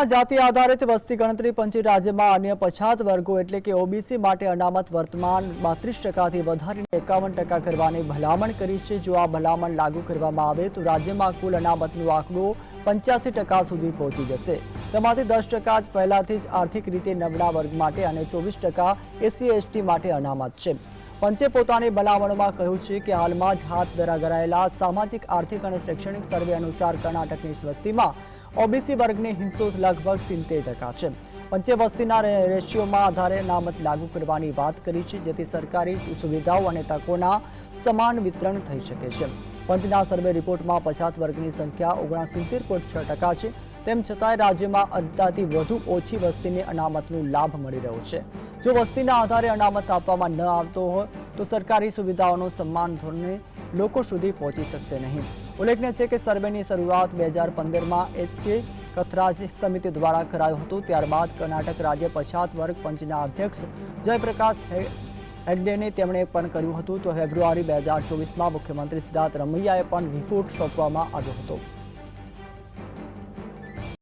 રાજ્યમાં જાતિ આધારિત વસ્તી ગણતરી પંચે રાજ્યમાં અન્ય પછાત વર્ગો એટલે કે ઓબીસી માટે અનામત વર્તમાન 32% થી વધારીને 51% કરવાની ભલામણ કરી છે। જો આ ભલામણ લાગુ કરવામાં આવે તો રાજ્યમાં કુલ અનામતનો આંકડો 85% સુધી પહોંચી જશે। તેમાંથી 10% જ પહેલાથી જ આર્થિક રીતે નબળા વર્ગ માટે અને 24% એસસી એસટી માટે અનામત છે। પંચે પોતાની ભલામણમાં કહ્યું છે કે હાલમાં જ હાથ ધરાયેલા સામાજિક આર્થિક અને શૈક્ષણિક સર્વે અનુસાર કર્ણાટકની વસ્તીમાં ઓબીસી વર્ગની હિંસો લગભગ 70% છે। પંચે વસ્તીના રેશિયોમાં આધારે અનામત લાગુ કરવાની વાત કરી છે, જેથી સરકારી સુવિધાઓ અને તકોના સમાન વિતરણ થઈ શકે છે। પંચના સર્વે રિપોર્ટમાં પછાત વર્ગની સંખ્યા 69.6% છે। તેમ છતાંય રાજ્યમાં અડધાથી વધુ ઓછી વસ્તીને અનામતનો લાભ મળી રહ્યો છે। જો વસ્તીના આધારે અનામત આપવામાં ન આવતો હોય તો સરકારી સુવિધાઓનો સમાન ધોરણે લોકો સુધી પહોંચી શકશે નહીં। ઉલ્લેખનીય છે કે સર્વેની શરૂઆત 2015માં એચકે કથરાજ સમિતિ દ્વારા કરાયો હતો। ત્યારબાદ કર્ણાટક રાજ્ય પછાત વર્ગ પંચના અધ્યક્ષ જયપ્રકાશ હેગડેને તેમણે પણ કર્યું હતું। તો ફેબ્રુઆરી 2024માં મુખ્યમંત્રી સિદ્ધાર્થ રમૈયાએ પણ રિપોર્ટ સોંપવામાં આવ્યો હતો।